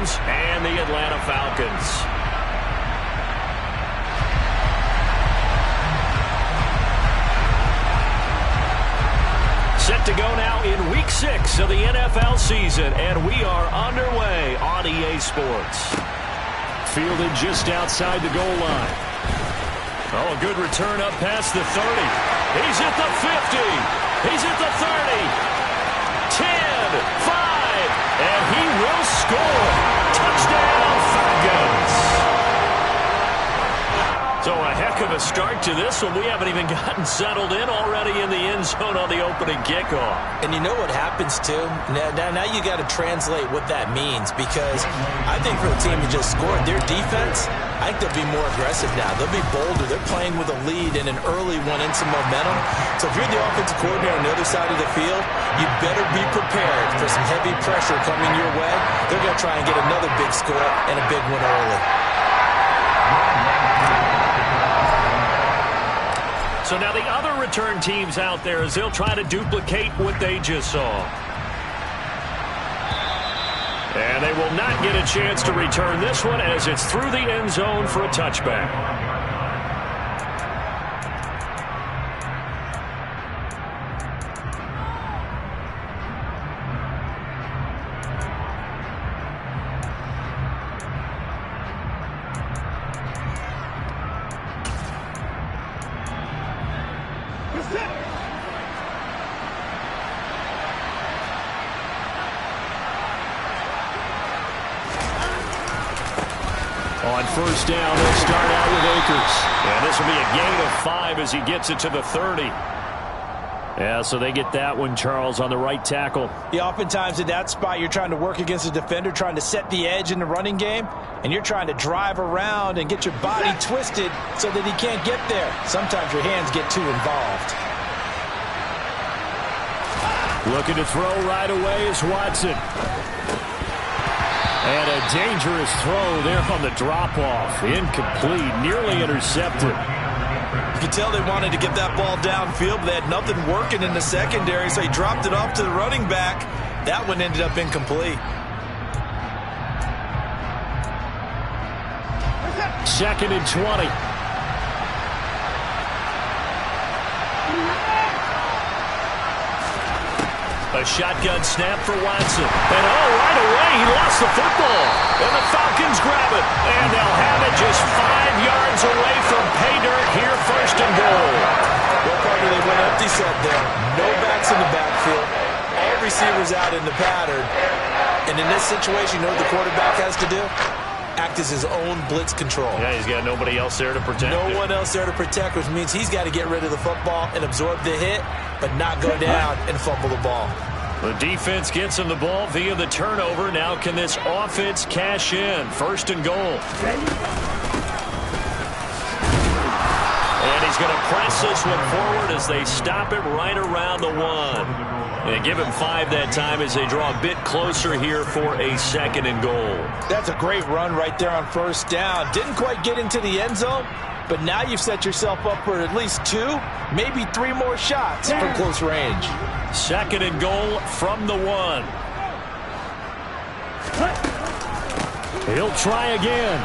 Rams and the Atlanta Falcons. Set to go now in Week 6 of the NFL season, and we are underway on EA Sports. Fielded just outside the goal line. Oh, a good return up past the 30. He's at the 50. He's at the 30. 10, 5, and he will score. Touchdown, Falcons. So a heck of a start to this one. We haven't even gotten settled in already in the end zone on the opening kickoff. And you know what happens, too? Now you got to translate what that means, because I think for the team who just scored, their defense, I think they'll be more aggressive now. They'll be bolder. They're playing with a lead and an early one and some momentum. So if you're the offensive coordinator on the other side of the field, you better be prepared for some heavy pressure coming your way. They're going to try and get another big score and a big one early. So now the other return teams out there as they'll try to duplicate what they just saw. And they will not get a chance to return this one as it's through the end zone for a touchback. On first down, they'll start out with Akers. And this will be a gain of 5 as he gets it to the 30. Yeah, so they get that one, Charles, on the right tackle. Yeah, oftentimes in that spot, you're trying to work against a defender, trying to set the edge in the running game, and you're trying to drive around and get your body twisted so that he can't get there. Sometimes your hands get too involved. Looking to throw right away is Watson. And a dangerous throw there on the drop-off. Incomplete, nearly intercepted. You could tell they wanted to get that ball downfield, but they had nothing working in the secondary, so he dropped it off to the running back. That one ended up incomplete. Second and 20. A shotgun snap for Watson. And right away, he lost the football. And the Falcons grab it. And they'll have it just 5 yards away from pay dirt here, first and goal. Well, partner, they went empty set there. No backs in the backfield. All receivers out in the pattern. And in this situation, you know what the quarterback has to do? Act as his own blitz control. Yeah, he's got nobody else there to protect No one else there to protect, which means he's got to get rid of the football and absorb the hit, but not go down and fumble the ball. The defense gets him the ball via the turnover. Now can this offense cash in? First and goal. And he's going to press this one forward as they stop it right around the 1. And give him 5 that time as they draw a bit closer here for a second and goal. That's a great run right there on first down. Didn't quite get into the end zone, but now you've set yourself up for at least 2, maybe 3 more shots from close range. Second and goal from the 1. He'll try again.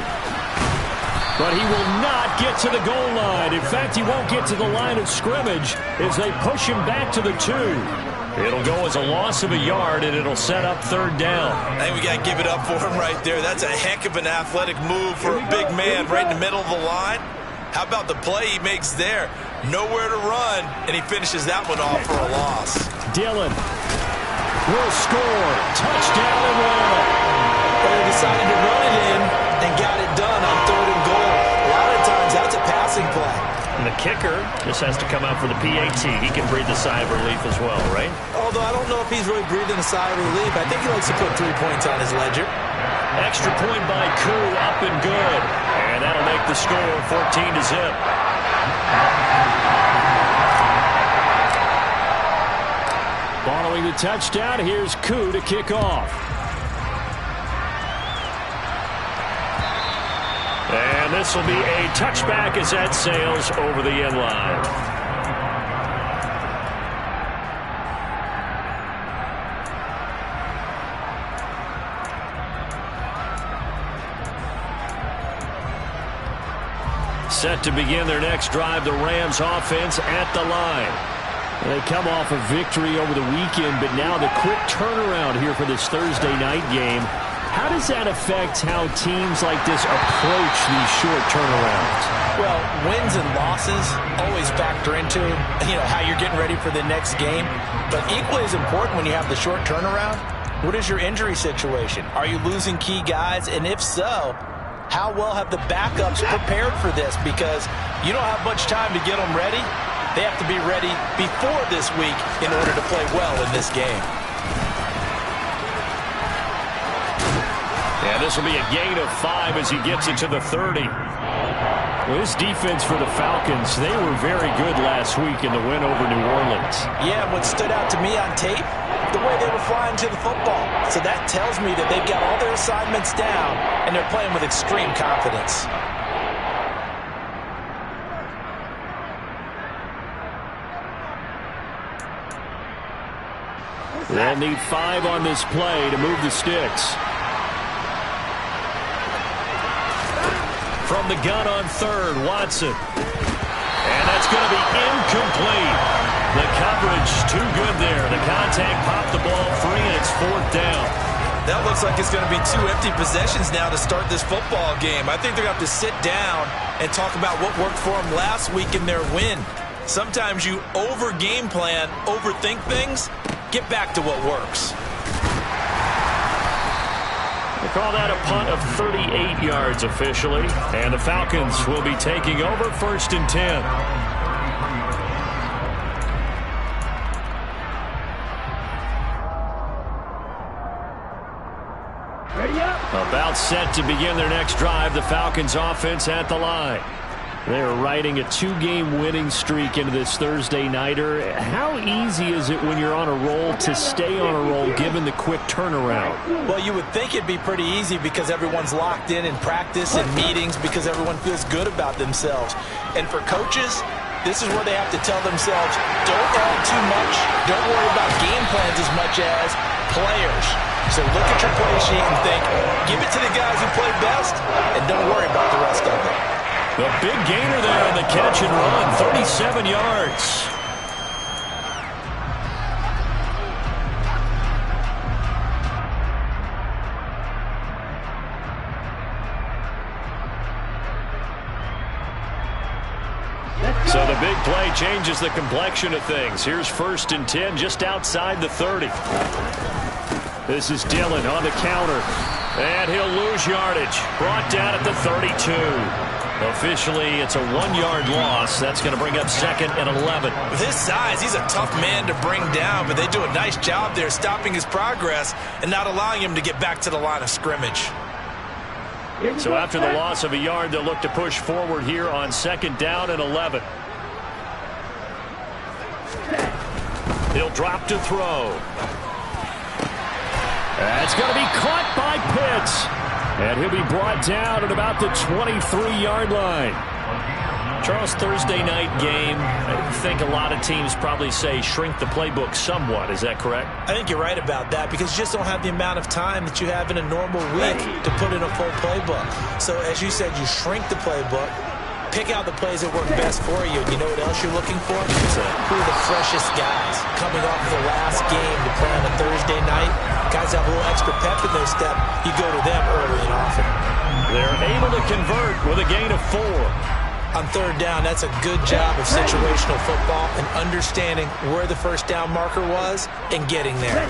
But he will not get to the goal line. In fact, he won't get to the line of scrimmage as they push him back to the 2. It'll go as a loss of a yard, and it'll set up third down. I think we got to give it up for him right there. That's a heck of an athletic move for a big man right in the middle of the line. How about the play he makes there? Nowhere to run, and he finishes that one off for a loss. Dillon will score. Touchdown and 1. But he decided to run it in and got it done on third and goal. A lot of times that's a passing play. And the kicker just has to come out for the PAT. He can breathe a sigh of relief as well, right? Although I don't know if he's really breathing a sigh of relief. I think he likes to put 3 points on his ledger. Extra point by Koo, up and good. And that'll make the score 14-0. Following the touchdown, here's Koo to kick off. And this will be a touchback as that sails over the end line. Set to begin their next drive, the Rams offense at the line. They come off a victory over the weekend, but now the quick turnaround here for this Thursday night game. How does that affect how teams like this approach these short turnarounds? Well, wins and losses always factor into, how you're getting ready for the next game. But equally as important when you have the short turnaround, what is your injury situation? Are you losing key guys? And if so, how well have the backups prepared for this? Because you don't have much time to get them ready. They have to be ready before this week in order to play well in this game. Yeah, this will be a gain of 5 as he gets it to the 30. Well, this defense for the Falcons, they were very good last week in the win over New Orleans. Yeah, what stood out to me on tape, the way they were flying to the football. So that tells me that they've got all their assignments down, and they're playing with extreme confidence. They'll need 5 on this play to move the sticks. From the gun on third, Watson. And that's going to be incomplete. The coverage too good there. The contact popped the ball free, and it's 4th down. That looks like it's going to be 2 empty possessions now to start this football game. I think they're going to have to sit down and talk about what worked for them last week in their win. Sometimes you over-game plan, overthink things. Get back to what works. They call that a punt of 38 yards officially. And the Falcons will be taking over 1st and 10. About set to begin their next drive, the Falcons offense at the line. They're riding a 2-game winning streak into this Thursday nighter. How easy is it when you're on a roll to stay on a roll given the quick turnaround? Well, you would think it'd be pretty easy because everyone's locked in practice and meetings because everyone feels good about themselves. And for coaches, this is where they have to tell themselves, don't add too much, don't worry about game plans as much as players. So look at your play sheet and think, give it to the guys who play best, and don't worry about the rest of it. The big gainer there on the catch and run, 37 yards. So the big play changes the complexion of things. Here's 1st and 10 just outside the 30. This is Dillon on the counter. And he'll lose yardage. Brought down at the 32. Officially, it's a 1-yard loss. That's going to bring up 2nd and 11. With his size, he's a tough man to bring down, but they do a nice job there stopping his progress and not allowing him to get back to the line of scrimmage. So after the loss of a yard, they'll look to push forward here on 2nd down and 11. He'll drop to throw. That's going to be caught by Pitts. And he'll be brought down at about the 23-yard line. Charles, Thursday night game, I think a lot of teams probably say shrink the playbook somewhat. Is that correct? I think you're right about that because you just don't have the amount of time that you have in a normal week to put in a full playbook. So as you said, you shrink the playbook, pick out the plays that work best for you. And you know what else you're looking for? Who are the freshest guys coming off of the last game to play on a Thursday night? Guys have a little extra pep in their step. You go to them early and often. They're able to convert with a gain of 4. On 3rd down, that's a good job of situational football and understanding where the 1st down marker was and getting there.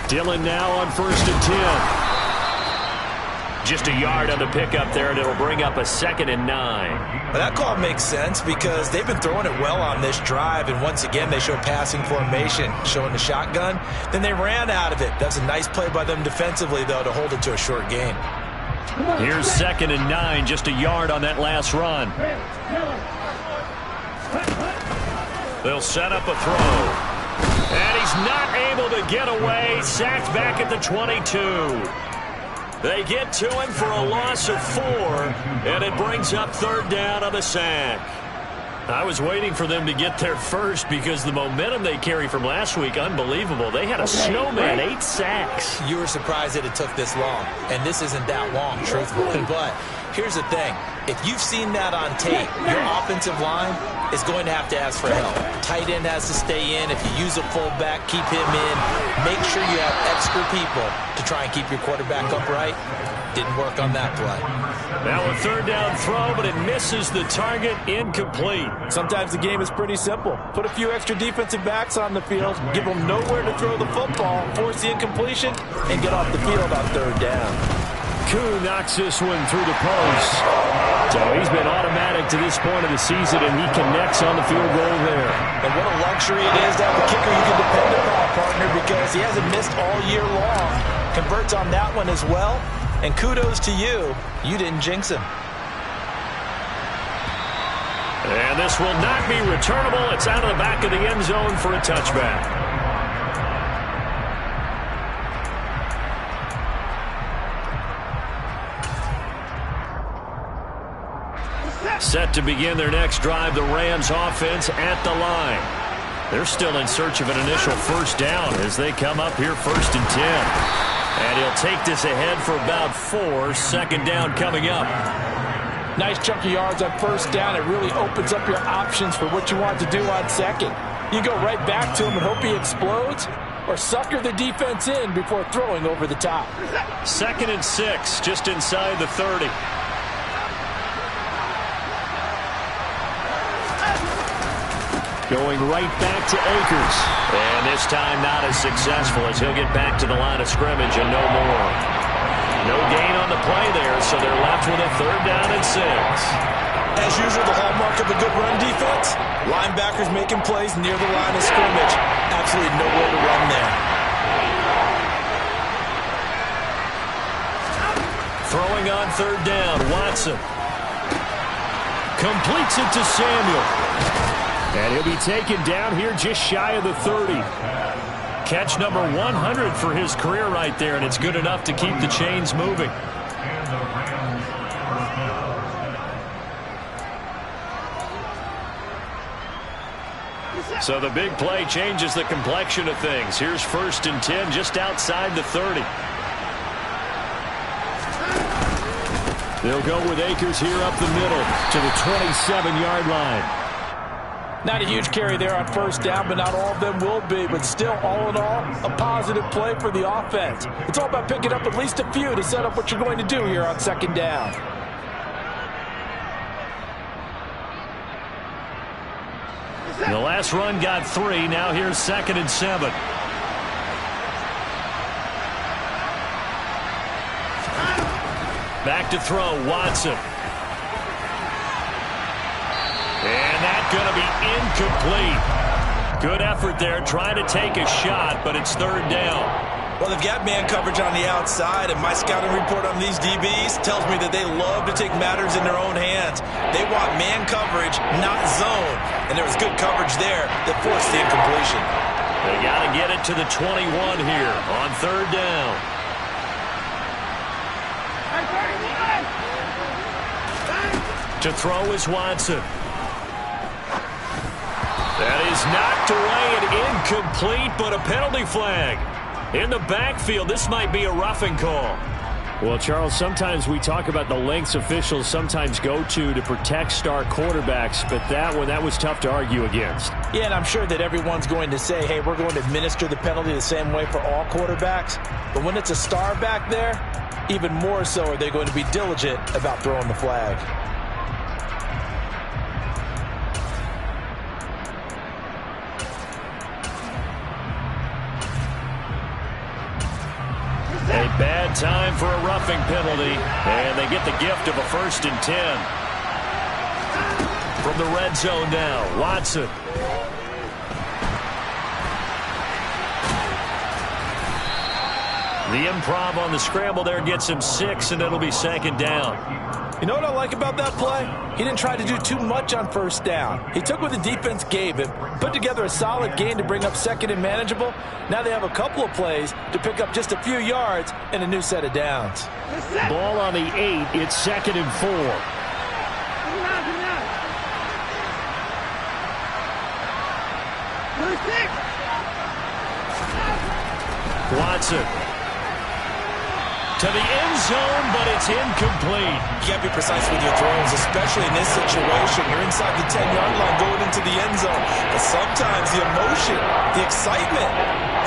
Dillon now on 1st and 10. Just a yard on the pickup there, and it'll bring up a 2nd and 9. Well, that call makes sense because they've been throwing it well on this drive, and once again they show passing formation, showing the shotgun. Then they ran out of it. That's a nice play by them defensively, though, to hold it to a short gain. Here's 2nd and 9, just a yard on that last run. They'll set up a throw. And he's not able to get away. Sacked back at the 22. They get to him for a loss of 4, and it brings up 3rd down on the sack. I was waiting for them to get there first because the momentum they carry from last week, unbelievable. They had a snowman, 8 sacks. You were surprised that it took this long, and this isn't that long, truthfully. But here's the thing. If you've seen that on tape, your offensive line is going to have to ask for help. Tight end has to stay in. If you use a fullback, keep him in. Make sure you have extra people to try and keep your quarterback upright. Didn't work on that play. Now a third down throw, but it misses the target, incomplete. Sometimes the game is pretty simple. Put a few extra defensive backs on the field, give them nowhere to throw the football, force the incompletion, and get off the field on third down. Koo knocks this one through the post. So he's been automatic to this point of the season, and he connects on the field goal there. And what a luxury it is to have a kicker you can depend upon, partner, because he hasn't missed all year long. Converts on that one as well. And kudos to you. You didn't jinx him. And this will not be returnable. It's out of the back of the end zone for a touchback. Set to begin their next drive, the Rams offense at the line. They're still in search of an initial first down as they come up here 1st and 10. And he'll take this ahead for about 4. Second down coming up. Nice chunk of yards on first down. It really opens up your options for what you want to do on second. You go right back to him and hope he explodes, or sucker the defense in before throwing over the top. 2nd and 6, just inside the 30. Going right back to Akers. And this time not as successful as he'll get back to the line of scrimmage and no more. No gain on the play there, so they're left with a 3rd down and 6. As usual, the hallmark of a good run defense, linebackers making plays near the line of scrimmage. Absolutely nowhere to run there. Throwing on 3rd down, Watson. Completes it to Samuel. And he'll be taken down here just shy of the 30. Catch number 100 for his career right there, and it's good enough to keep the chains moving. So the big play changes the complexion of things. Here's 1st and 10 just outside the 30. They'll go with Akers here up the middle to the 27-yard line. Not a huge carry there on first down, but not all of them will be. But still, all in all, a positive play for the offense. It's all about picking up at least a few to set up what you're going to do here on 2nd down. The last run got 3. Now here's 2nd and 7. Back to throw, Watson. And that's going to be incomplete. Good effort there, trying to take a shot, but it's 3rd down. Well, they've got man coverage on the outside, and my scouting report on these DBs tells me that they love to take matters in their own hands. They want man coverage, not zone. And there was good coverage there that forced the incompletion. They got to get it to the 21 here on 3rd down. To throw is Watson. That is knocked away and incomplete, but a penalty flag. In the backfield, this might be a roughing call. Well, Charles, sometimes we talk about the lengths officials sometimes go to protect star quarterbacks, but that was tough to argue against. Yeah, and I'm sure that everyone's going to say, hey, we're going to administer the penalty the same way for all quarterbacks. But when it's a star back there, even more so are they going to be diligent about throwing the flag. A bad time for a roughing penalty, and they get the gift of a 1st and 10. From the red zone now, Watson. The improv on the scramble there gets him 6, and it'll be 2nd down. You know what I like about that play? He didn't try to do too much on first down. He took what the defense gave him, put together a solid gain to bring up 2nd and manageable. Now they have a couple of plays to pick up just a few yards and a new set of downs. Ball on the 8. It's 2nd and 4. Watson. to the end zone, but it's incomplete. You got to be precise with your throws, especially in this situation. You're inside the 10-yard line going into the end zone. But sometimes the emotion, the excitement,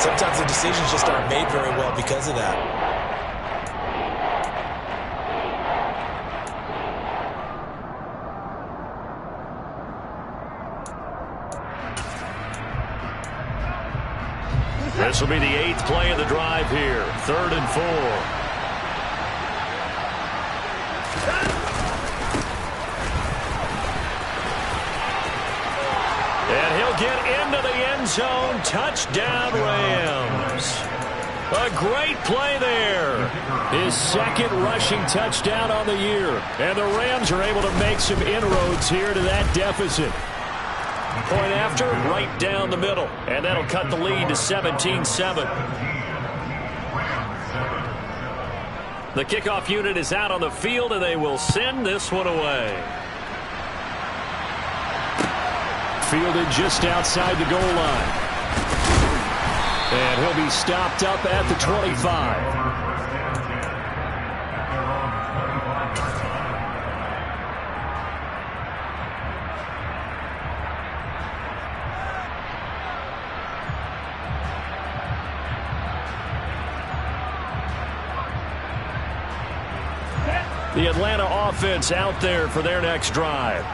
sometimes the decisions just aren't made very well because of that. This will be the 8th play of the drive here. 3rd and 4. And he'll get into the end zone. Touchdown, Rams. A great play there. His 2nd rushing touchdown on the year. And the Rams are able to make some inroads here to that deficit. Point after, right down the middle. And that'll cut the lead to 17-7. The kickoff unit is out on the field, and they will send this one away. Fielded just outside the goal line. And he'll be stopped up at the 25. The Atlanta offense out there for their next drive.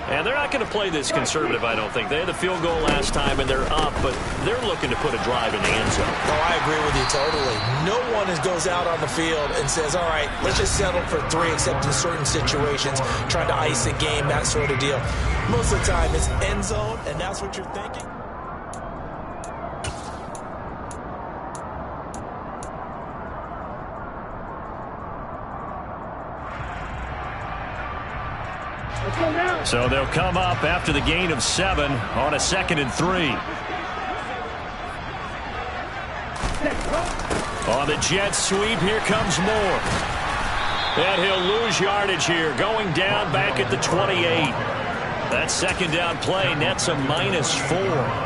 And they're not going to play this conservative, I don't think. They had the field goal last time, and they're up, but they're looking to put a drive in the end zone. Oh, I agree with you totally. No one goes out on the field and says, all right, let's just settle for 3, except in certain situations, trying to ice a game, that sort of deal. Most of the time, it's end zone, and that's what you're thinking. So they'll come up after the gain of 7 on a 2nd and 3. On the jet sweep, here comes Moore. And he'll lose yardage here, going down back at the 28. That 2nd down play nets a -4.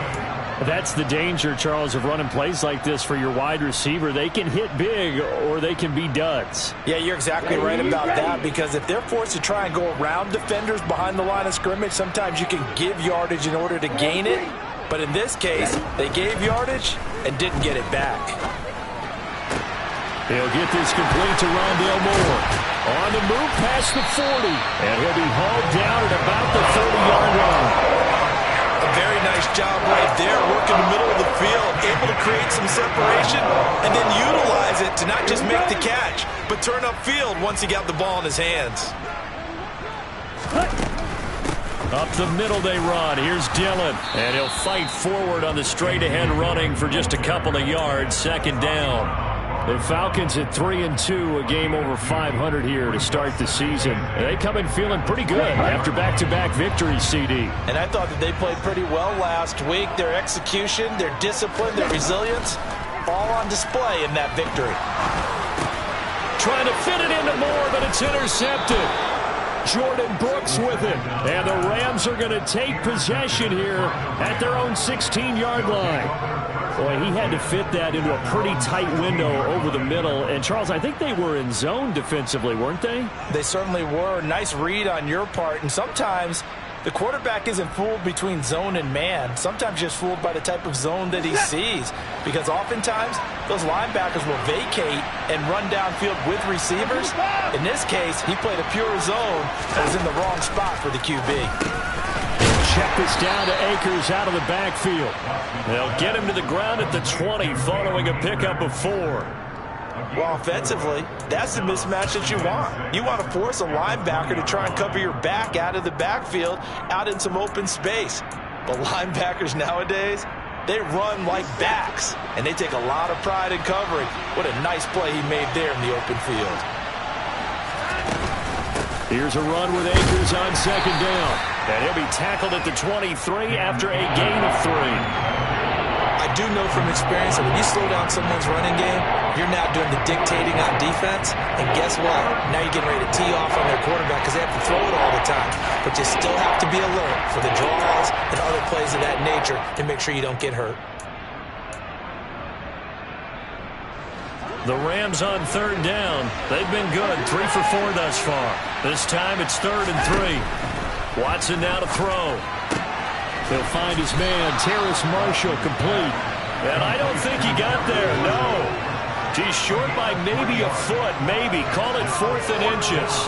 That's the danger, Charles, of running plays like this for your wide receiver. They can hit big or they can be duds. Yeah, you're exactly right about that, because if they're forced to try and go around defenders behind the line of scrimmage, sometimes you can give yardage in order to gain it. But in this case, they gave yardage and didn't get it back. He'll get this complete to Rondale Moore. On the move past the 40. And he'll be hauled down at about the 30-yard line. A very nice job right there, working the middle of the field, able to create some separation and then utilize it to not just make the catch, but turn upfield once he got the ball in his hands. Up the middle they run. Here's Dillon. And he'll fight forward on the straight-ahead running for just a couple of yards. 2nd down. The Falcons at 3-2, a game over 500 here to start the season. And they come in feeling pretty good after back-to-back victories, CD. And I thought that they played pretty well last week. Their execution, their discipline, their resilience, all on display in that victory. Trying to fit it into Moore, but it's intercepted. Jordan Brooks with it. And the Rams are going to take possession here at their own 16-yard line. Boy, he had to fit that into a pretty tight window over the middle. And, Charles, I think they were in zone defensively, weren't they? They certainly were. Nice read on your part. And sometimes the quarterback isn't fooled between zone and man. Sometimes just fooled by the type of zone that he sees. Because oftentimes, those linebackers will vacate and run downfield with receivers. In this case, he played a pure zone and was in the wrong spot for the QB. Check this down to Akers out of the backfield. They'll get him to the ground at the 20 following a pickup of 4. Well, offensively, that's the mismatch that you want. You want to force a linebacker to try and cover your back out of the backfield, out in some open space. But linebackers nowadays, they run like backs, and they take a lot of pride in covering. What a nice play he made there in the open field. Here's a run with Akers on 2nd down. And he'll be tackled at the 23 after a gain of 3. I do know from experience that when you slow down someone's running game, you're now doing the dictating on defense. And guess what? Now you're getting ready to tee off on their quarterback because they have to throw it all the time. But you still have to be alert for the draws and other plays of that nature to make sure you don't get hurt. The Rams on third down. They've been good, 3 for 4 thus far. This time it's 3rd and 3. Watson now to throw. He'll find his man, Terrace Marshall, complete. And I don't think he got there, no. He's short by maybe a foot, maybe. Call it 4th and inches.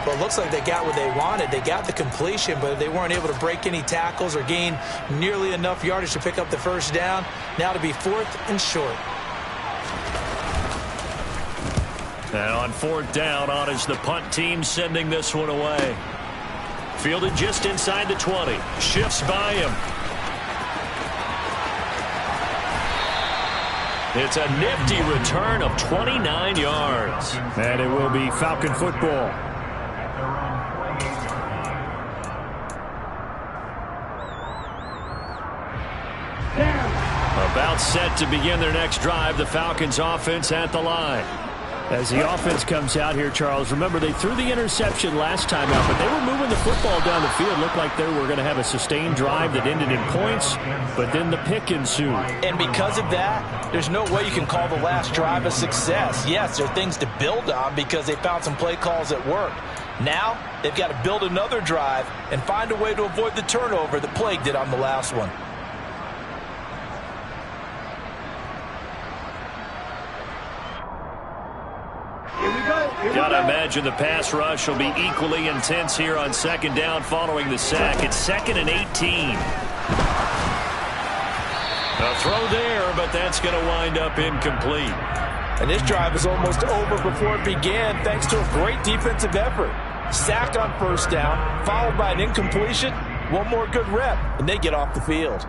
Well, it looks like they got what they wanted. They got the completion, but they weren't able to break any tackles or gain nearly enough yardage to pick up the first down. Now to be 4th and short. And on 4th down, on is the punt team sending this one away. Fielded just inside the 20. Shifts by him. It's a nifty return of 29 yards. And it will be Falcon football. About set to begin their next drive, the Falcons offense at the line. As the offense comes out here, Charles, remember they threw the interception last time out, but they were moving the football down the field. Looked like they were going to have a sustained drive that ended in points, but then the pick ensued. And because of that, there's no way you can call the last drive a success. Yes, there are things to build on because they found some play calls that worked. Now, they've got to build another drive and find a way to avoid the turnover that plagued it on the last one. Gotta imagine the pass rush will be equally intense here on 2nd down following the sack. It's 2nd and 18. A throw there, but that's going to wind up incomplete. And this drive is almost over before it began thanks to a great defensive effort. Sack on 1st down, followed by an incompletion. One more good rep, and they get off the field.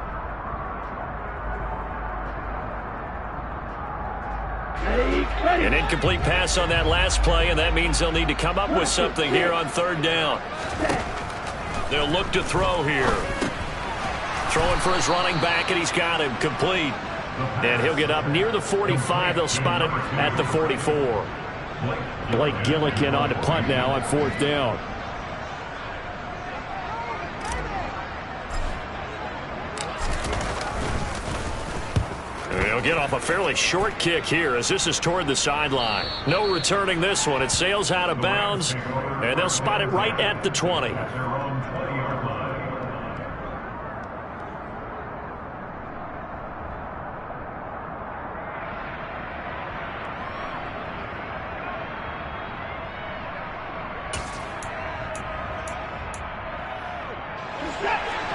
An incomplete pass on that last play, and that means they'll need to come up with something here on 3rd down. They'll look to throw here. Throwing for his running back, and he's got him complete. And he'll get up near the 45. They'll spot it at the 44. Blake Gillikin on to punt now on 4th down. He'll get off a fairly short kick here as this is toward the sideline. No returning this one. It sails out of bounds, and they'll spot it right at the 20.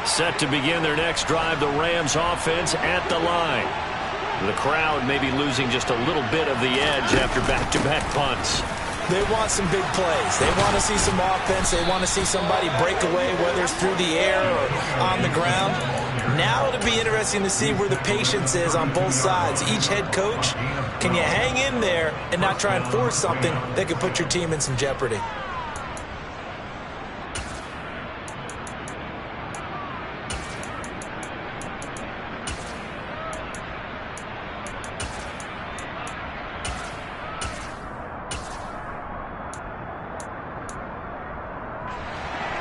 Set to begin their next drive, the Rams offense at the line. The crowd may be losing just a little bit of the edge after back-to-back punts. They want some big plays. They want to see some offense. They want to see somebody break away, whether it's through the air or on the ground. Now it'll be interesting to see where the patience is on both sides. Each head coach, can you hang in there and not try and force something that could put your team in some jeopardy?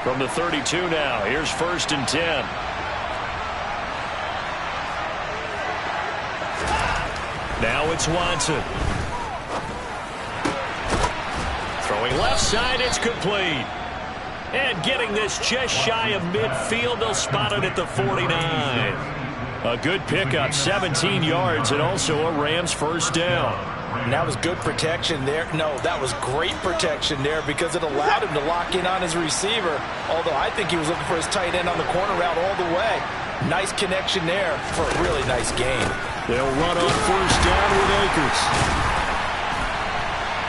From the 32 now, here's 1st and 10. Now it's Watson. Throwing left side, it's complete. And getting this just shy of midfield, they'll spot it at the 49. A good pickup, 17 yards, and also a Rams 1st down. And that was good protection there. No, that was great protection there because it allowed him to lock in on his receiver. Although I think he was looking for his tight end on the corner route all the way. Nice connection there for a really nice gain. They'll run on 1st down with Akers.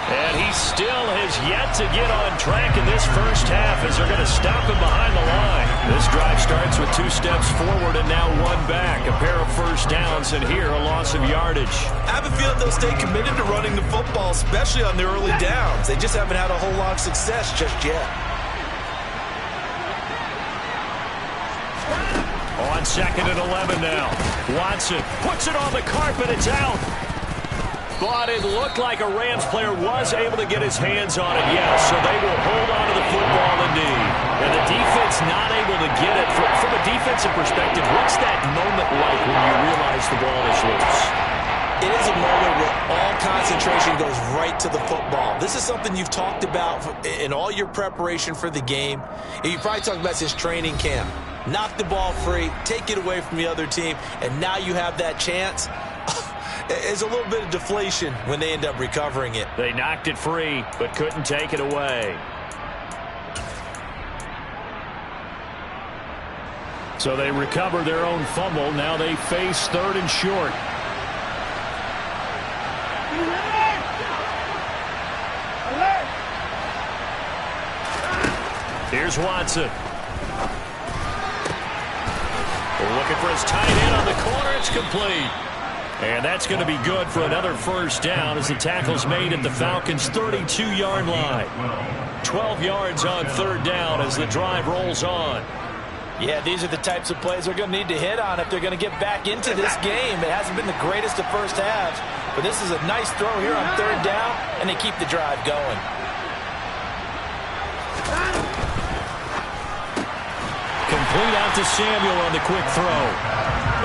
And he still has yet to get on track in this first half as they're going to stop him behind the line. This drive starts with 2 steps forward and now 1 back. A pair of 1st downs, and here a loss of yardage. I have a feeling they'll stay committed to running the football, especially on the early downs. They just haven't had a whole lot of success just yet. On 2nd and 11 now. Watson puts it on the carpet. It's out. But it looked like a Rams player was able to get his hands on it, yes. So they will hold on to the football indeed. And the defense not able to get it. From a defensive perspective, what's that moment like when you realize the ball is loose? it is a moment where all concentration goes right to the football. This is something you've talked about in all your preparation for the game. And you probably talked about since training camp. Knock the ball free, take it away from the other team, and now you have that chance. There's a little bit of deflation when they end up recovering it. They knocked it free, but couldn't take it away. So they recover their own fumble. Now they face 3rd and short. Here's Watson. Looking for his tight end on the corner. It's complete. And that's going to be good for another first down as the tackle's made at the Falcons' 32-yard line. 12 yards on 3rd down as the drive rolls on. Yeah, these are the types of plays they're going to need to hit on if they're going to get back into this game. It hasn't been the greatest of first halves, but this is a nice throw here on 3rd down, and they keep the drive going. Complete out to Samuel on the quick throw.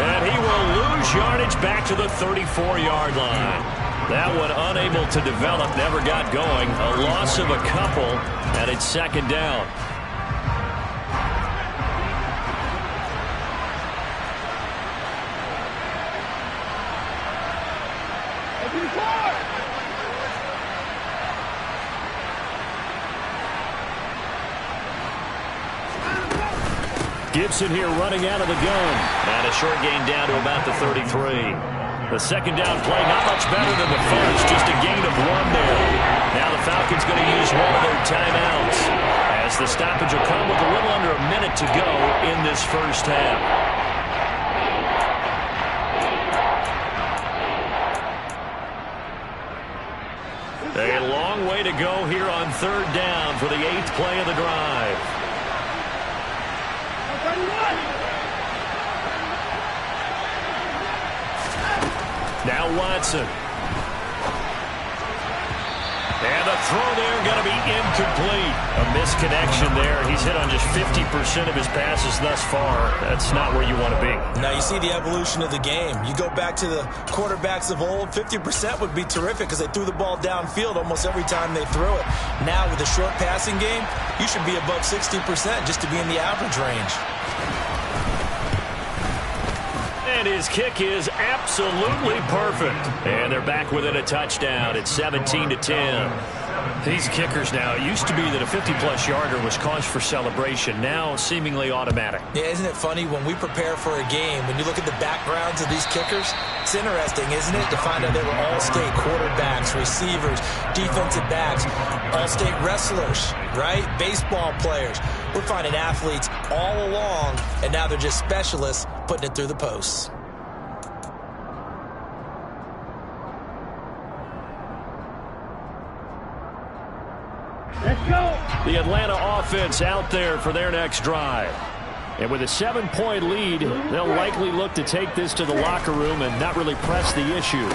And he will lose yardage back to the 34-yard line. That one unable to develop, never got going. A loss of a couple, and it's 2nd down. Gibson here running out of the gun. And a short gain down to about the 33. The 2nd down play not much better than the first, just a gain of 1 there. Now the Falcons going to use one of their timeouts as the stoppage will come with a little under a minute to go in this first half. A long way to go here on 3rd down for the 8th play of the drive. Now Watson. And the throw there going to be incomplete. A misconnection there. He's hit on just 50% of his passes thus far. That's not where you want to be. Now you see the evolution of the game. You go back to the quarterbacks of old, 50% would be terrific because they threw the ball downfield almost every time they threw it. Now with a short passing game, you should be above 60% just to be in the average range. And his kick is absolutely perfect. And they're back within a touchdown. It's 17-10. These kickers now, it used to be that a 50-plus yarder was cause for celebration. Now seemingly automatic. Yeah, isn't it funny when we prepare for a game, when you look at the backgrounds of these kickers, it's interesting, isn't it, to find out they were all-state quarterbacks, receivers, defensive backs, all-state wrestlers, right? Baseball players. We're finding athletes all along, and now they're just specialists putting it through the posts. Let's go. The Atlanta offense out there for their next drive. And with a 7-point lead, they'll likely look to take this to the locker room and not really press the issue.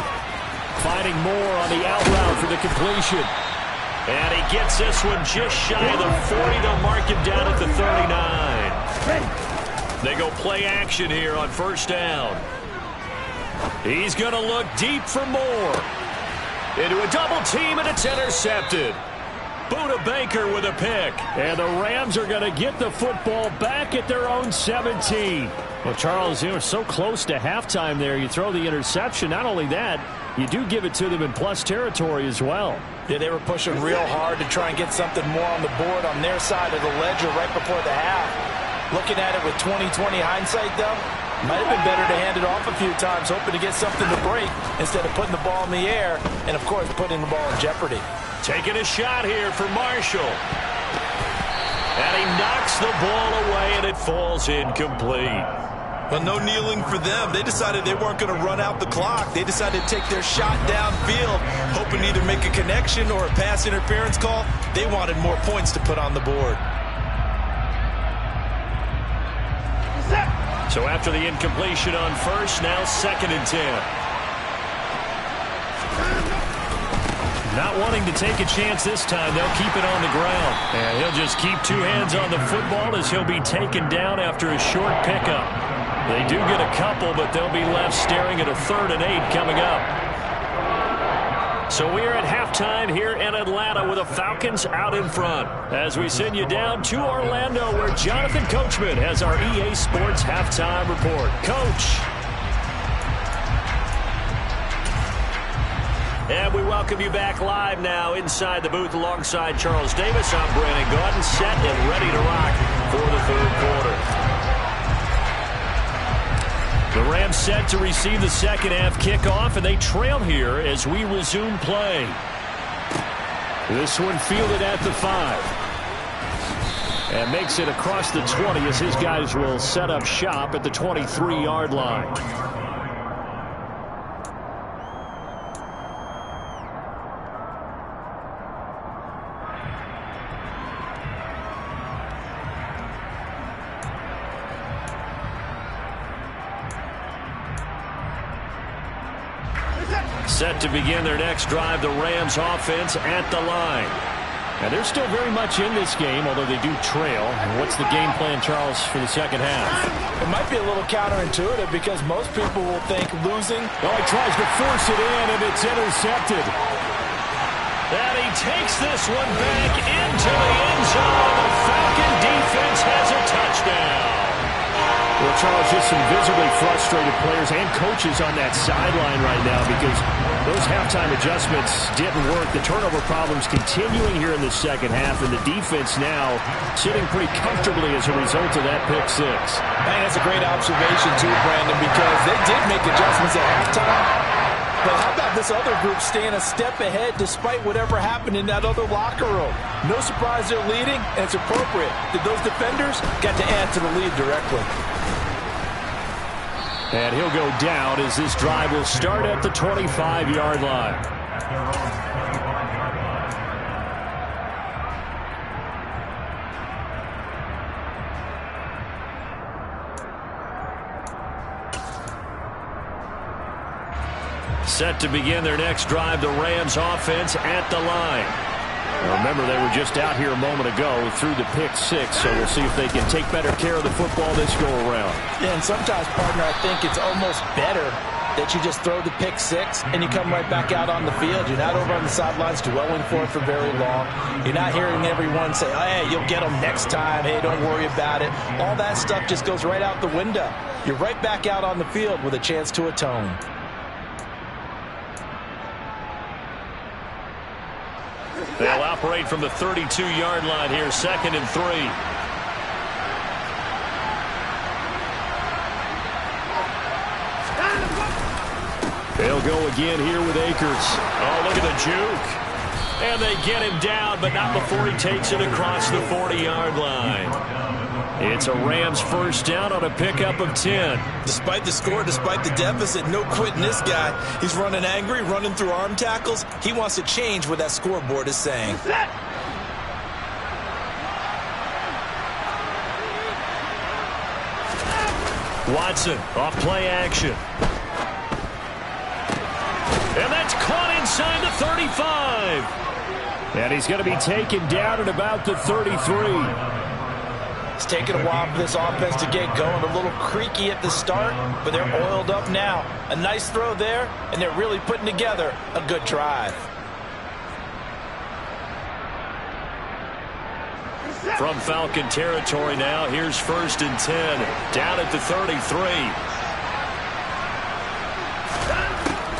Finding more on the out route for the completion. And he gets this one just shy of the 40. They'll mark him down at the 39. They go play action here on 1st down. He's going to look deep for more. Into a double team, and it's intercepted. Buda Baker with a pick. And the Rams are going to get the football back at their own 17. Well, Charles, you were so close to halftime there. You throw the interception. Not only that, you do give it to them in plus territory as well. Yeah, they were pushing real hard to try and get something more on the board on their side of the ledger right before the half. Looking at it with 20/20 hindsight, though, might have been better to hand it off a few times, hoping to get something to break instead of putting the ball in the air and, of course, putting the ball in jeopardy. Taking a shot here for Marshall. And he knocks the ball away, and it falls incomplete. Well, no kneeling for them. They decided they weren't going to run out the clock. They decided to take their shot downfield, hoping to either make a connection or a pass interference call. They wanted more points to put on the board. So after the incompletion on 1st, now 2nd and 10. Not wanting to take a chance this time, they'll keep it on the ground. And he'll just keep 2 hands on the football as he'll be taken down after a short pickup. They do get a couple, but they'll be left staring at a 3rd and 8 coming up. So we are at halftime here in Atlanta with the Falcons out in front. As we send you down to Orlando where Jonathan Coachman has our EA Sports halftime report. Coach. And we welcome you back live now inside the booth alongside Charles Davis. I'm Brandon Gaudin, set and ready to rock for the third quarter. The Rams set to receive the second half kickoff, and they trail here as we resume play. This one fielded at the 5. And makes it across the 20 as his guys will set up shop at the 23-yard line. Set to begin their next drive, the Rams offense at the line. And they're still very much in this game, although they do trail. And what's the game plan, Charles, for the second half? It might be a little counterintuitive because most people will think losing. Oh, he tries to force it in, and it's intercepted. And he takes this one back into the end zone. The Falcon defense has a touchdown. Well, Charles, just some visibly frustrated players and coaches on that sideline right now because those halftime adjustments didn't work. The turnover problems continuing here in the second half, and the defense now sitting pretty comfortably as a result of that pick six. Man, that's a great observation too, Brandon, because they did make adjustments at halftime. But how about this other group staying a step ahead despite whatever happened in that other locker room? No surprise they're leading, and it's appropriate that those defenders got to add to the lead directly. And he'll go down as this drive will start at the 25-yard line. Set to begin their next drive, the Rams offense at the line. Now remember, they were just out here a moment ago through the pick six, so we'll see if they can take better care of the football this go-around. Yeah, and sometimes, partner, I think it's almost better that you just throw the pick six and you come right back out on the field. You're not over on the sidelines dwelling for it for very long. You're not hearing everyone say, oh, hey, you'll get them next time. Hey, don't worry about it. All that stuff just goes right out the window. You're right back out on the field with a chance to atone. They'll operate from the 32-yard line here, 2nd and 3. They'll go again here with Akers. Oh, look at the juke. And they get him down, but not before he takes it across the 40-yard line. It's a Rams first down on a pickup of 10. Despite the score, despite the deficit, no quitting this guy. He's running angry, running through arm tackles. He wants to change what that scoreboard is saying. Watson off play action. And that's caught inside the 35. And he's going to be taken down at about the 33. It's taken a while for this offense to get going. A little creaky at the start, but they're oiled up now. A nice throw there, and they're really putting together a good drive. From Falcon territory now, here's 1st and 10. Down at the 33.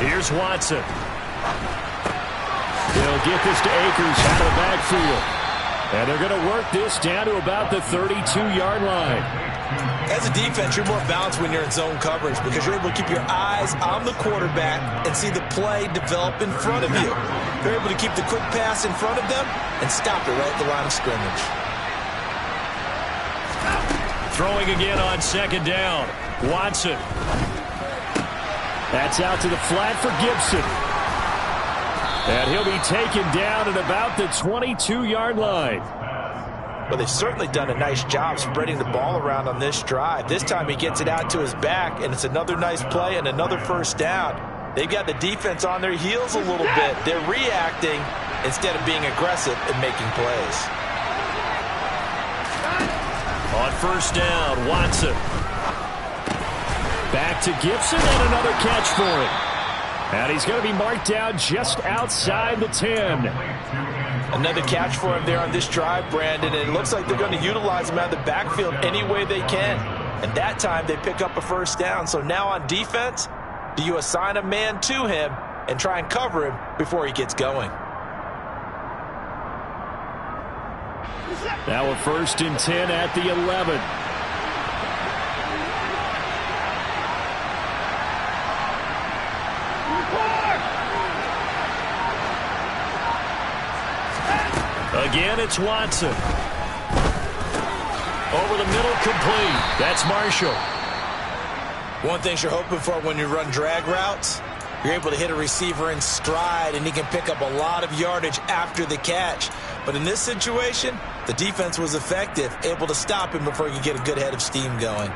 Here's Watson. They'll get this to Akers out of the backfield. And they're going to work this down to about the 32-yard line. As a defense, you're more balanced when you're in zone coverage because you're able to keep your eyes on the quarterback and see the play develop in front of you. You're able to keep the quick pass in front of them and stop it right at the line of scrimmage. Throwing again on 2nd down. Watson. That's out to the flat for Gibson. And he'll be taken down at about the 22-yard line. Well, they've certainly done a nice job spreading the ball around on this drive. This time he gets it out to his back, and it's another nice play and another first down. They've got the defense on their heels a little bit. They're reacting instead of being aggressive and making plays. On 1st down, Watson. Back to Gibson and another catch for him. And he's going to be marked down just outside the 10. Another catch for him there on this drive, Brandon, and it looks like they're going to utilize him out of the backfield any way they can. And that time they pick up a first down. So now on defense, do you assign a man to him and try and cover him before he gets going? Now a 1st and 10 at the 11. Again, it's Watson. Over the middle, complete. That's Marshall. One thing you're hoping for when you run drag routes, you're able to hit a receiver in stride, and he can pick up a lot of yardage after the catch. But in this situation, the defense was effective, able to stop him before he could get a good head of steam going.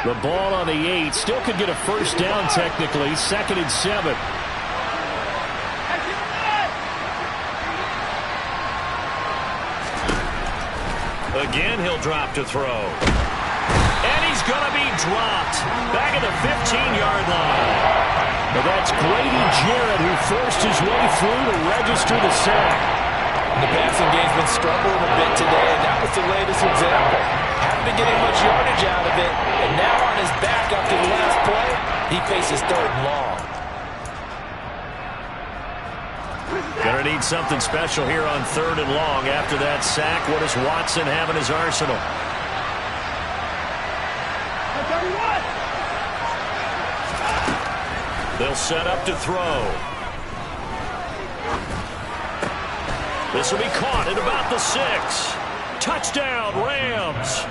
The ball on the 8. Still could get a first down technically. 2nd and 7. Again, he'll drop to throw. And he's going to be dropped. Back at the 15-yard line. But that's Grady Jarrett who forced his way through to register the sack. The passing game's been struggling a bit today, and that was the latest example. Haven't been getting much yardage out of it, and now on his back after the last play, he faces 3rd and long. Gonna need something special here on 3rd and long. After that sack, what does Watson have in his arsenal? They'll set up to throw. This will be caught at about the 6. Touchdown, Rams.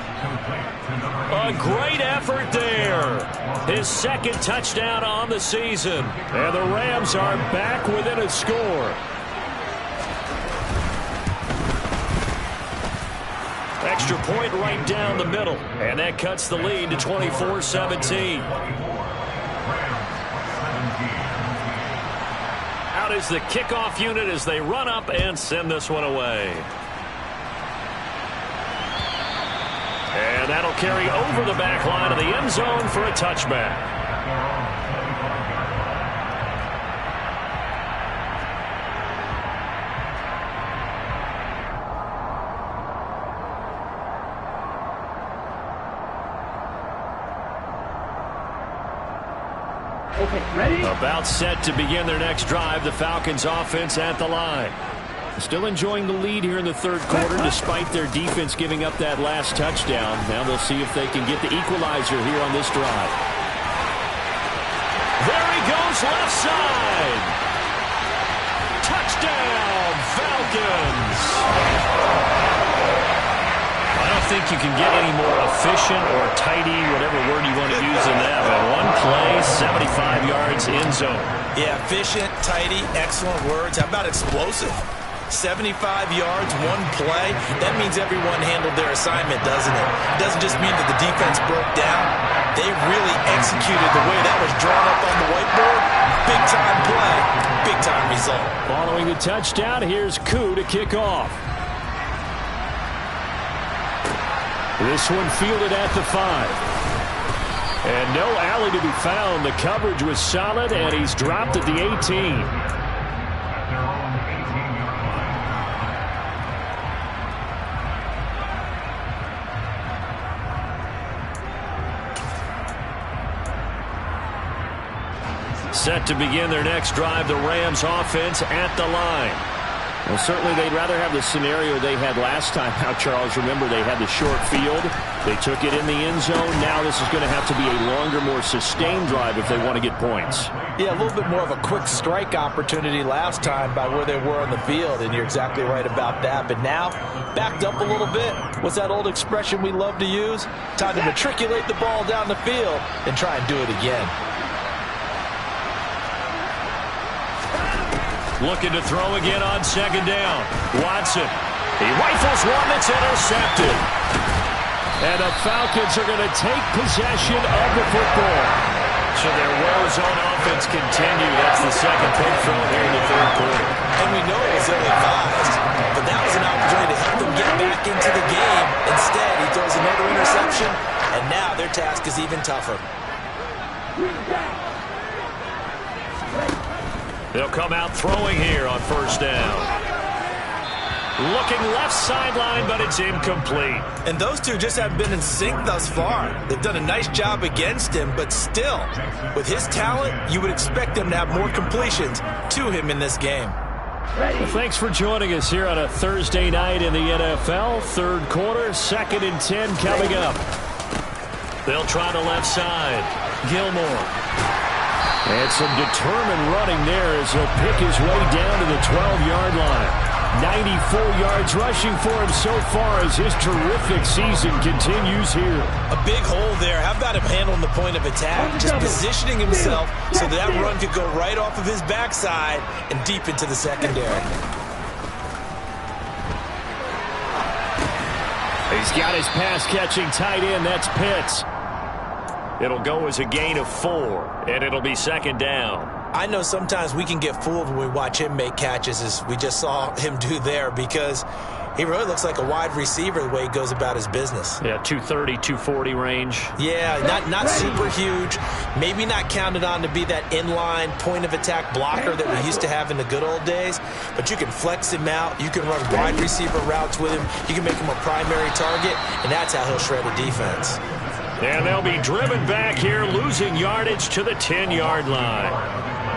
A great effort there. His 2nd touchdown on the season. And the Rams are back within a score. Extra point right down the middle. And that cuts the lead to 24-17. Out is the kickoff unit as they run up and send this one away. And that'll carry over the back line of the end zone for a touchback. Okay, ready? About set to begin their next drive. The Falcons offense at the line. Still enjoying the lead here in the 3rd quarter despite their defense giving up that last touchdown. Now they'll see if they can get the equalizer here on this drive. There he goes, left side. Touchdown, Falcons. I don't think you can get any more efficient or tidy, whatever word you want to use in that. But one play, 75 yards in zone. Yeah, efficient, tidy, excellent words. How about explosive? 75 yards, one play. That means everyone handled their assignment, doesn't it? It doesn't just mean that the defense broke down. They really executed the way that was drawn up on the whiteboard. Big-time play, big-time result. Following the touchdown, here's Koo to kick off. This one fielded at the 5. And no alley to be found. The coverage was solid, and he's dropped at the 18. Set to begin their next drive, the Rams offense at the line. Well, certainly they'd rather have the scenario they had last time out, Charles. Remember, they had the short field. They took it in the end zone. Now this is going to have to be a longer, more sustained drive if they want to get points. Yeah, a little bit more of a quick strike opportunity last time by where they were on the field, and you're exactly right about that. But now, backed up a little bit. What's that old expression we love to use? Time to matriculate the ball down the field and try and do it again. Looking to throw again on 2nd down. Watson. He rifles one that's intercepted. And the Falcons are going to take possession of the football. So their woes on offense continue. That's the second pick thrown here in the third quarter. And we know it was ill-advised, but that was an opportunity to help them get back into the game. Instead, he throws another interception, and now their task is even tougher. They'll come out throwing here on first down. Looking left sideline, but it's incomplete. And those two just haven't been in sync thus far. They've done a nice job against him, but still, with his talent, you would expect them to have more completions to him in this game. Well, thanks for joining us here on a Thursday night in the NFL. Third quarter, 2nd and 10 coming up. They'll try the left side. Gilmore. And some determined running there as he'll pick his way down to the 12-yard line. 94 yards rushing for him so far as his terrific season continues here. A big hole there. How about him handling the point of attack? Just positioning himself so that run could go right off of his backside and deep into the secondary. He's got his pass-catching tight end. That's Pitts. It'll go as a gain of 4, and it'll be 2nd down. I know sometimes we can get fooled when we watch him make catches, as we just saw him do there, because he really looks like a wide receiver the way he goes about his business. Yeah, 230, 240 range. Yeah, not super huge. Maybe not counted on to be that inline point-of-attack blocker that we used to have in the good old days, but you can flex him out. You can run wide receiver routes with him. You can make him a primary target, and that's how he'll shred a defense. And they'll be driven back here, losing yardage to the 10-yard line.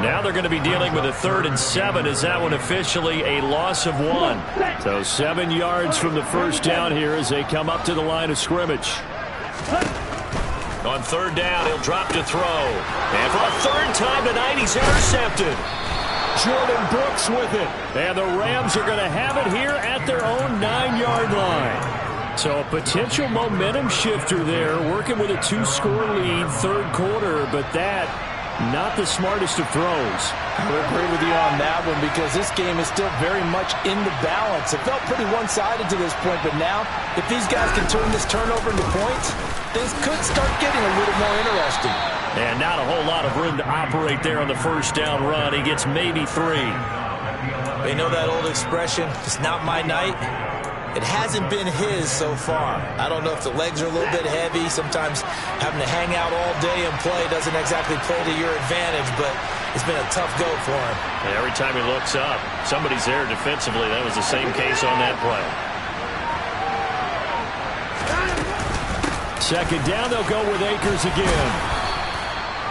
Now they're going to be dealing with a 3rd and 7 as that one officially a loss of 1. So 7 yards from the first down here as they come up to the line of scrimmage. On 3rd down, he'll drop to throw. And for a 3rd time tonight, he's intercepted. Jordan Brooks with it. And the Rams are going to have it here at their own 9-yard line. So a potential momentum shifter there, working with a 2-score lead, third quarter, but that not the smartest of throws. I would agree with you on that one because this game is still very much in the balance. It felt pretty one-sided to this point, but now if these guys can turn this turnover into points, things could start getting a little more interesting. And not a whole lot of room to operate there on the first down run. He gets maybe 3. You know that old expression, it's not my night? It hasn't been his so far. I don't know if the legs are a little bit heavy. Sometimes having to hang out all day and play doesn't exactly play to your advantage, but it's been a tough go for him. And every time he looks up, somebody's there defensively. That was the same case on that play. 2nd down, they'll go with Akers again.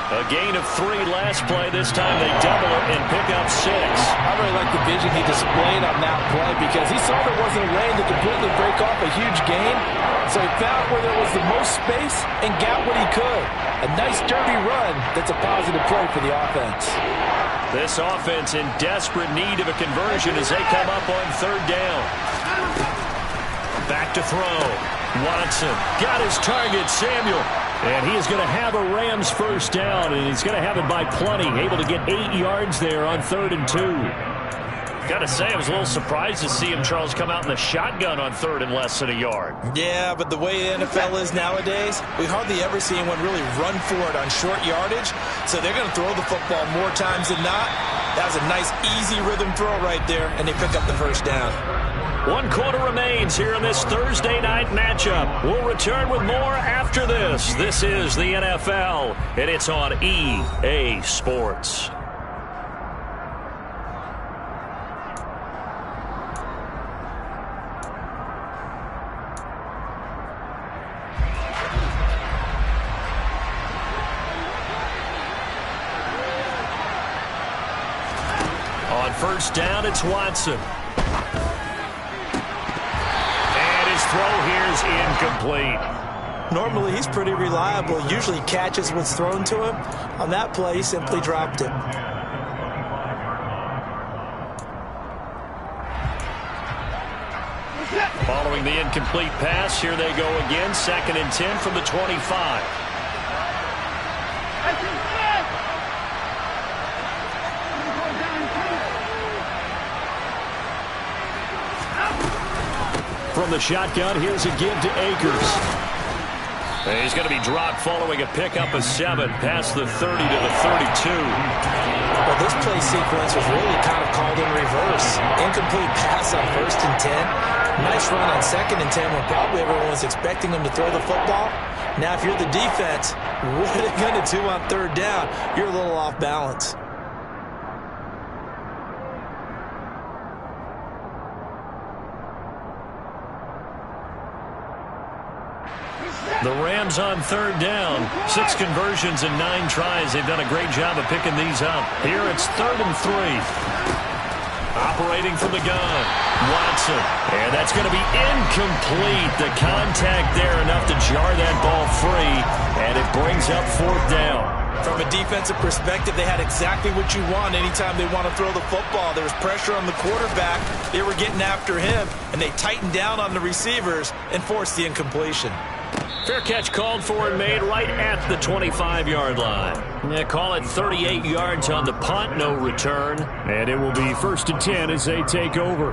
A gain of 3 last play. This time they double it and pick up 6. I really like the vision he displayed on that play because he saw there wasn't a lane to completely break off a huge gain. So he found where there was the most space and got what he could. A nice dirty run that's a positive play for the offense. This offense in desperate need of a conversion as they come up on 3rd down. Back to throw. Watson got his target, Samuel. And he is going to have a Rams first down, and he's going to have it by plenty. Able to get 8 yards there on 3rd and 2. Got to say, I was a little surprised to see him, Charles, come out in the shotgun on 3rd and less than a yard. Yeah, but the way the NFL is nowadays, we hardly ever see anyone really run for it on short yardage. So they're going to throw the football more times than not. That was a nice, easy rhythm throw right there, and they pick up the first down. 1 quarter remains here in this Thursday night matchup. We'll return with more after this. This is the NFL, and it's on EA Sports. On first down, it's Watson. Throw here is incomplete. Normally, he's pretty reliable. Usually catches what's thrown to him. On that play, he simply dropped it. Following the incomplete pass, here they go again. 2nd and 10 from the 25. From the shotgun, here's a give to Akers. He's going to be dropped following a pickup of 7 past the 30 to the 32. Well, this play sequence was really kind of called in reverse. Incomplete pass on 1st and 10. Nice run on 2nd and 10 when probably everyone was expecting him to throw the football. Now, if you're the defense, what are they going to do on 3rd down? You're a little off balance. The Rams on 3rd down. 6 conversions and 9 tries. They've done a great job of picking these up. Here it's 3rd and 3. Operating from the gun. Watson. And that's going to be incomplete. The contact there enough to jar that ball free. And it brings up 4th down. From a defensive perspective, they had exactly what you want anytime they want to throw the football. There was pressure on the quarterback. They were getting after him, and they tightened down on the receivers and forced the incompletion. Fair catch called for and made right at the 25-yard line. They call it 38 yards on the punt, no return. And it will be 1st and 10 as they take over.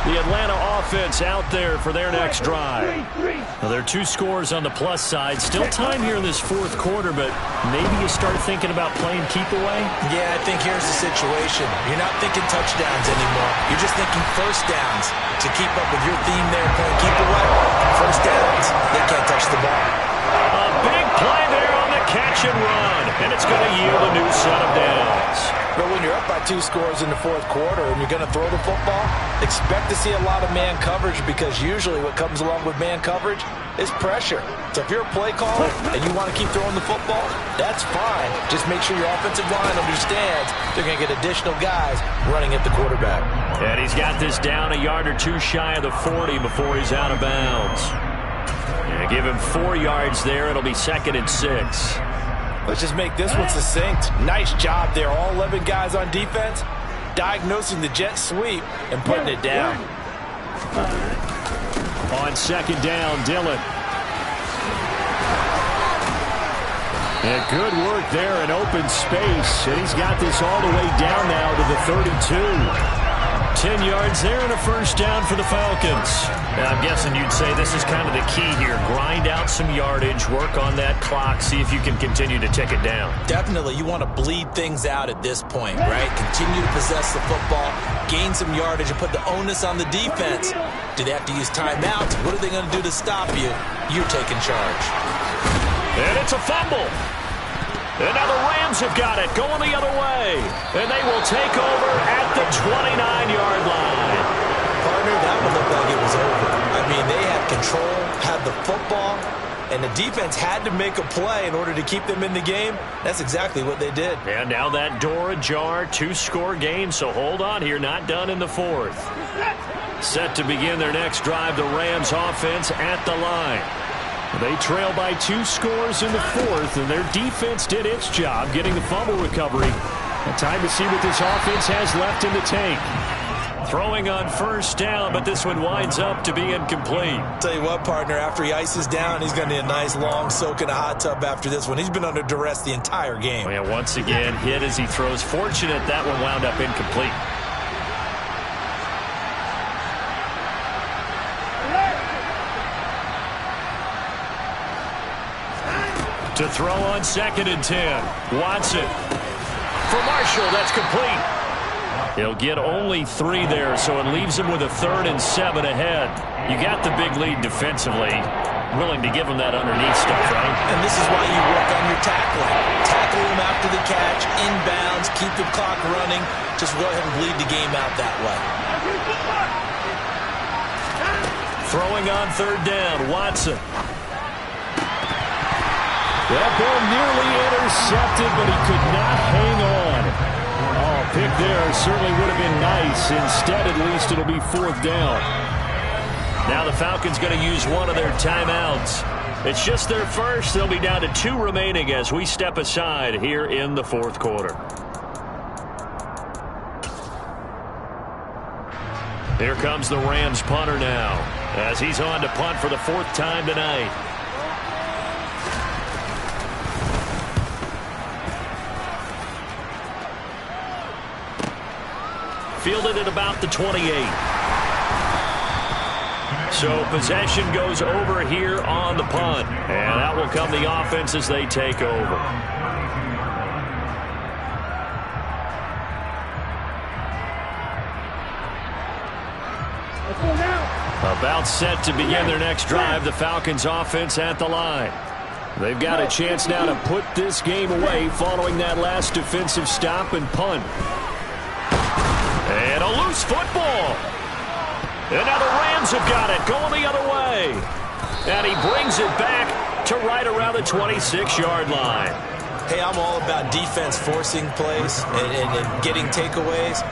The Atlanta offense out there for their next drive. Now, there are 2 scores on the plus side. Still time here in this 4th quarter, but maybe you start thinking about playing keep away? Yeah, I think here's the situation. You're not thinking touchdowns anymore. You're just thinking 1st downs. To keep up with your theme there, playing keep away, 1st downs, they can't touch the ball. A big play there on the catch and run, and it's going to yield a new set of downs. But when you're up by 2 scores in the 4th quarter and you're going to throw the football, expect to see a lot of man coverage, because usually what comes along with man coverage is pressure. So if you're a play caller and you want to keep throwing the football, that's fine. Just make sure your offensive line understands they're going to get additional guys running at the quarterback. And he's got this down a yard or 2 shy of the 40 before he's out of bounds. Yeah, give him 4 yards there. It'll be 2nd and 6. Let's just make this one succinct. Nice job there. All 11 guys on defense diagnosing the jet sweep and putting it down. On 2nd down, Dillon. And good work there in open space. And he's got this all the way down now to the 32. 10 yards there and a 1st down for the Falcons. And I'm guessing you'd say this is kind of the key here. Grind out some yardage, work on that clock, see if you can continue to tick it down. Definitely. You want to bleed things out at this point, right? Continue to possess the football, gain some yardage, and put the onus on the defense. Do they have to use timeouts? What are they going to do to stop you? You're taking charge. And it's a fumble. And now the Rams have got it, going the other way. And they will take over at the 29-yard line. Partner, that one looked like it was over. I mean, they had control, had the football, and the defense had to make a play in order to keep them in the game. That's exactly what they did. And now that door ajar, 2-score game, so hold on here, not done in the 4th. Set to begin their next drive, the Rams offense at the line. They trail by 2 scores in the 4th, and their defense did its job getting the fumble recovery. And time to see what this offense has left in the tank. Throwing on 1st down, but this one winds up to be incomplete. Tell you what, partner, after he ices down, he's going to need a nice long soak in a hot tub after this one. He's been under duress the entire game. And once again, hit as he throws. Fortunate that one wound up incomplete. To throw on 2nd and 10. Watson. For Marshall, that's complete. He'll get only 3 there, so it leaves him with a 3rd and 7 ahead. You got the big lead defensively. Willing to give him that underneath stuff, right? And this is why you work on your tackling. Tackle him after the catch, inbounds, keep the clock running. Just go ahead and bleed the game out that way. Throwing on 3rd down, Watson. That ball nearly intercepted, but he could not hang on. Oh, pick there certainly would have been nice. Instead, at least, it'll be 4th down. Now the Falcons going to use one of their timeouts. It's just their first. They'll be down to 2 remaining as we step aside here in the 4th quarter. Here comes the Rams punter now, as he's on to punt for the 4th time tonight. Fielded at about the 28. So possession goes over here on the punt. And that will come the offense as they take over. About set to begin their next drive, the Falcons offense at the line. They've got a chance now to put this game away following that last defensive stop and punt. And a loose football. And now the Rams have got it, going the other way. And he brings it back to right around the 26-yard line. Hey, I'm all about defense forcing plays and getting takeaways.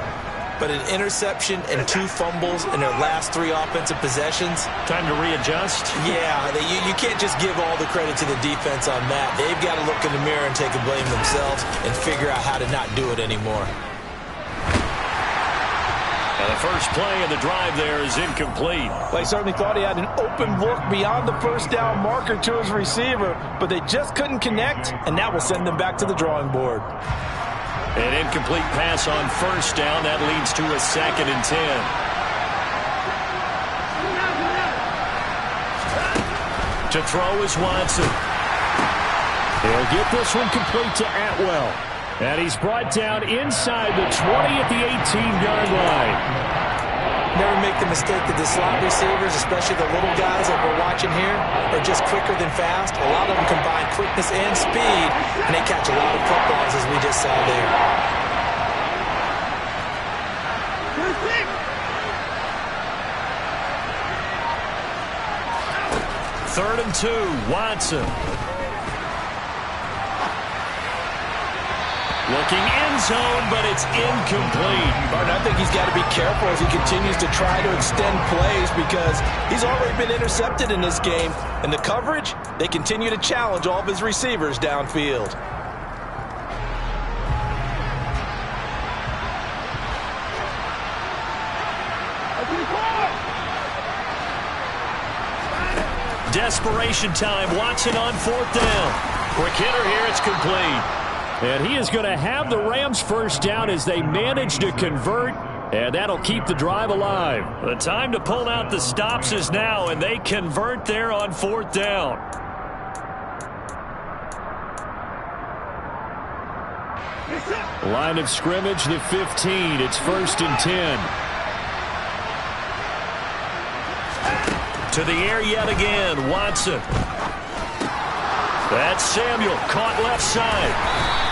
But an interception and 2 fumbles in their last 3 offensive possessions. Time to readjust? Yeah, you can't just give all the credit to the defense on that. They've got to look in the mirror and take the blame themselves and figure out how to not do it anymore. And the first play of the drive there is incomplete. They certainly thought he had an open look beyond the first down marker to his receiver, but they just couldn't connect, and that will send them back to the drawing board. An incomplete pass on first down. That leads to a 2nd and 10. To throw is Watson. He'll get this one complete to Atwell. And he's brought down inside the 20 at the 18-yard line. Never make the mistake that the slot receivers, especially the little guys that we're watching here, are just quicker than fast. A lot of them combine quickness and speed, and they catch a lot of footballs, as we just saw there. Third and 2, Watson. Looking end zone, but it's incomplete. Martin, I think he's got to be careful as he continues to try to extend plays because he's already been intercepted in this game. And the coverage, they continue to challenge all of his receivers downfield. Desperation time. Watson on 4th down. Quick hitter here. It's complete. And he is going to have the Rams first down as they manage to convert, and that'll keep the drive alive. The time to pull out the stops is now, and they convert there on 4th down. Line of scrimmage, the 15. It's 1st and 10. To the air yet again, Watson. That's Samuel, caught left side.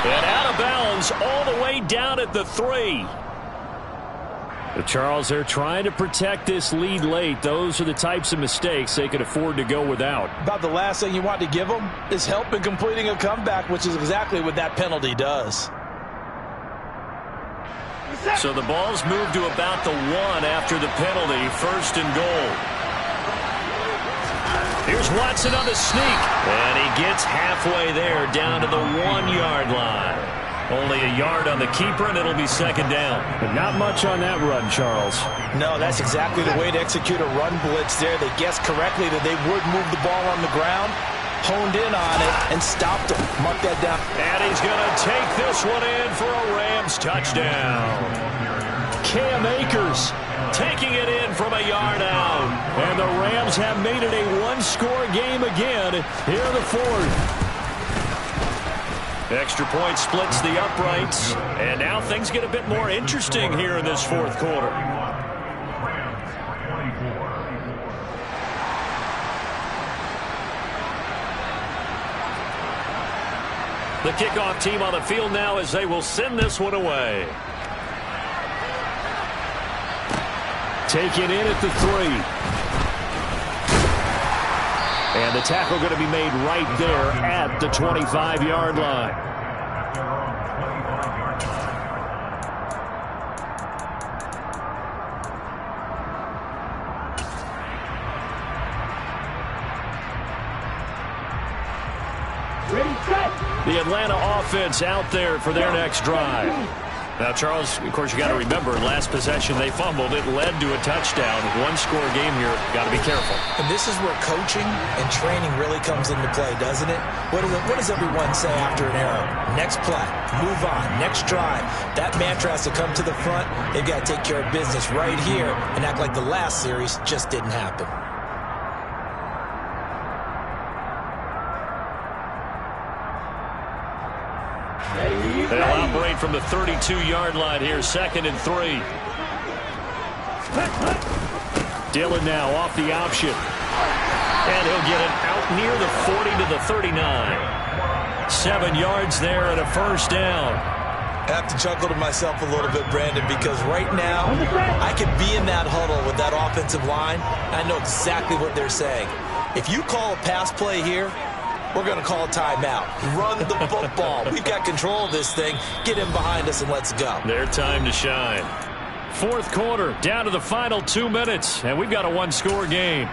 And out of bounds all the way down at the 3. The Charles, they're trying to protect this lead late. Those are the types of mistakes they could afford to go without. About the last thing you want to give them is help in completing a comeback, which is exactly what that penalty does. So the ball's moved to about the 1 after the penalty. 1st and goal. Here's Watson on the sneak. And he gets halfway there down to the 1-yard line. Only a yard on the keeper, and it'll be 2nd down. But not much on that run, Charles. No, that's exactly the way to execute a run blitz there. They guessed correctly that they would move the ball on the ground, honed in on it, and stopped him. Mark that down. And he's going to take this one in for a Rams touchdown. Cam Akers taking it in from a yard out. And the Rams have made it a 1-score game again here in the 4th. Extra point splits the uprights. And now things get a bit more interesting here in this 4th quarter. The kickoff team on the field now as they will send this one away. Taken in at the 3. And the tackle going to be made right there at the 25-yard line. The Atlanta offense out there for their next drive. Now, Charles, of course, you got to remember, last possession they fumbled. It led to a touchdown. One-score game here. Got to be careful. And this is where coaching and training really comes into play, doesn't it? What does everyone say after an error? Next play, move on, next drive. That mantra has to come to the front. They've got to take care of business right here and act like the last series just didn't happen. They'll operate from the 32-yard line here, 2nd and 3. Dillon now off the option. And he'll get it out near the 40 to the 39. 7 yards there and a first down. I have to chuckle to myself a little bit, Brandon, because right now I could be in that huddle with that offensive line. I know exactly what they're saying. If you call a pass play here, we're going to call a timeout. Run the football. We've got control of this thing. Get him behind us and let's go. Their time to shine. 4th quarter, down to the final 2 minutes, and we've got a one-score game.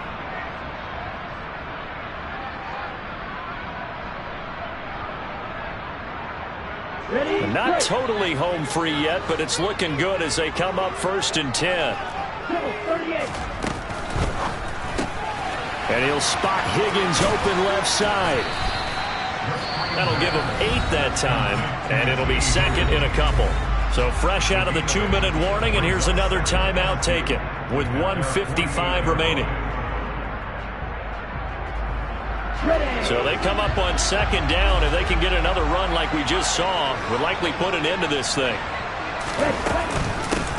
And not totally home free yet, but it's looking good as they come up 1st and 10. And he'll spot Higgins open left side. That'll give him 8 that time, and it'll be 2nd in a couple. So fresh out of the 2-minute warning, and here's another timeout taken with 1:55 remaining. So they come up on 2nd down, and they can get another run like we just saw. Would likely put an end to this thing.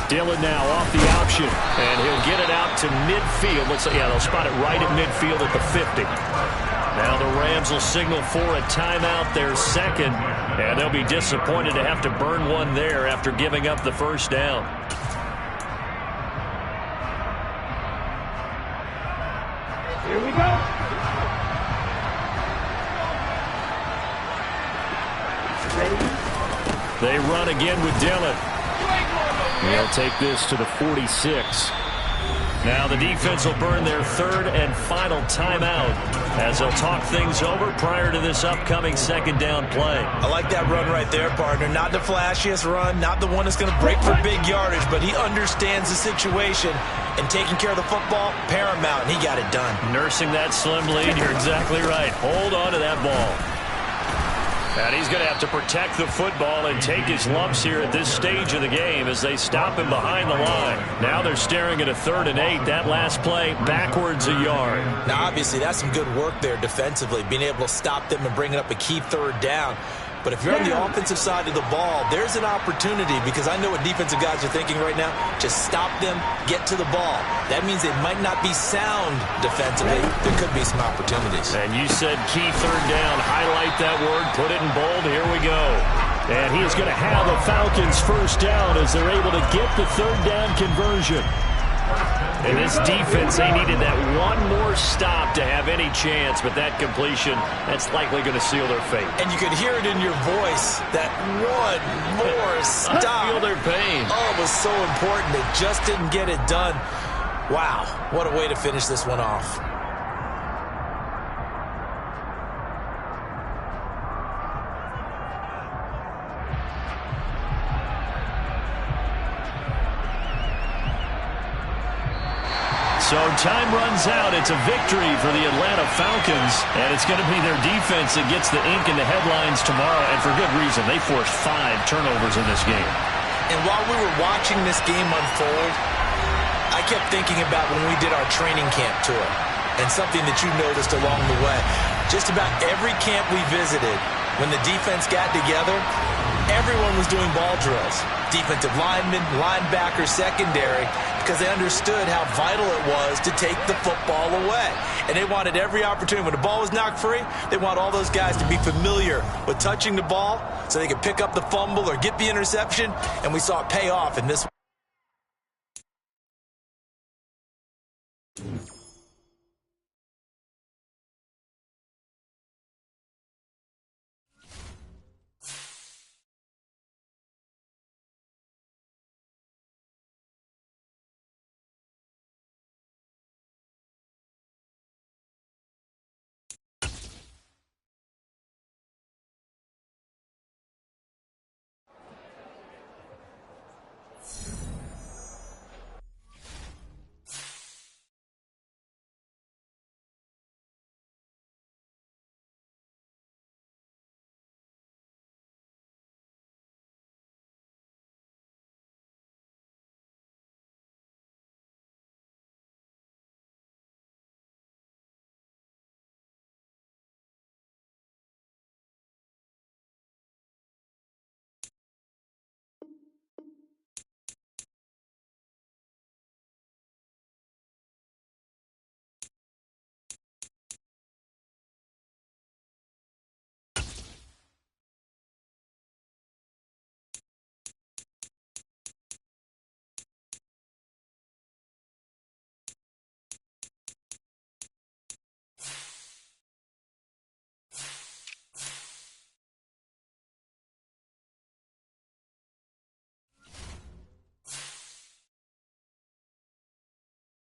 Dillon now off the option, and he'll get it out to midfield. Looks like, yeah, they'll spot it right at midfield at the 50. Now the Rams will signal for a timeout, their 2nd, and they'll be disappointed to have to burn one there after giving up the first down. Here we go. They run again with Dillon. They'll take this to the 46. Now the defense will burn their 3rd and final timeout as they'll talk things over prior to this upcoming 2nd down play. I like that run right there, partner. Not the flashiest run, not the one that's going to break for big yardage, but he understands the situation, and taking care of the football, paramount, and he got it done. Nursing that slim lead, you're exactly right. Hold on to that ball. And he's going to have to protect the football and take his lumps here at this stage of the game as they stop him behind the line. Now they're staring at a 3rd and 8. That last play, backwards a yard. Now, obviously, that's some good work there defensively, being able to stop them and bringing up a key 3rd down. But if you're on the offensive side of the ball, there's an opportunity, because I know what defensive guys are thinking right now. Just stop them, get to the ball. That means they might not be sound defensively. There could be some opportunities. And you said key 3rd down. Highlight that word. Put it in bold. Here we go. And he is going to have the Falcons first down as they're able to get the 3rd down conversion. And this defense, they needed that one more stop to have any chance, but that completion, that's likely going to seal their fate. And you could hear it in your voice, that one more stop. Feel their pain. Oh, it was so important. They just didn't get it done. Wow, what a way to finish this one off. So time runs out. It's a victory for the Atlanta Falcons, and it's going to be their defense that gets the ink in the headlines tomorrow, and for good reason. They forced 5 turnovers in this game. And while we were watching this game unfold, I kept thinking about when we did our training camp tour, and something that you noticed along the way. Just about every camp we visited, when the defense got together, everyone was doing ball drills. Defensive linemen, linebackers, secondary, because they understood how vital it was to take the football away. And they wanted every opportunity. When the ball was knocked free, they want all those guys to be familiar with touching the ball so they could pick up the fumble or get the interception, and we saw it pay off in this one.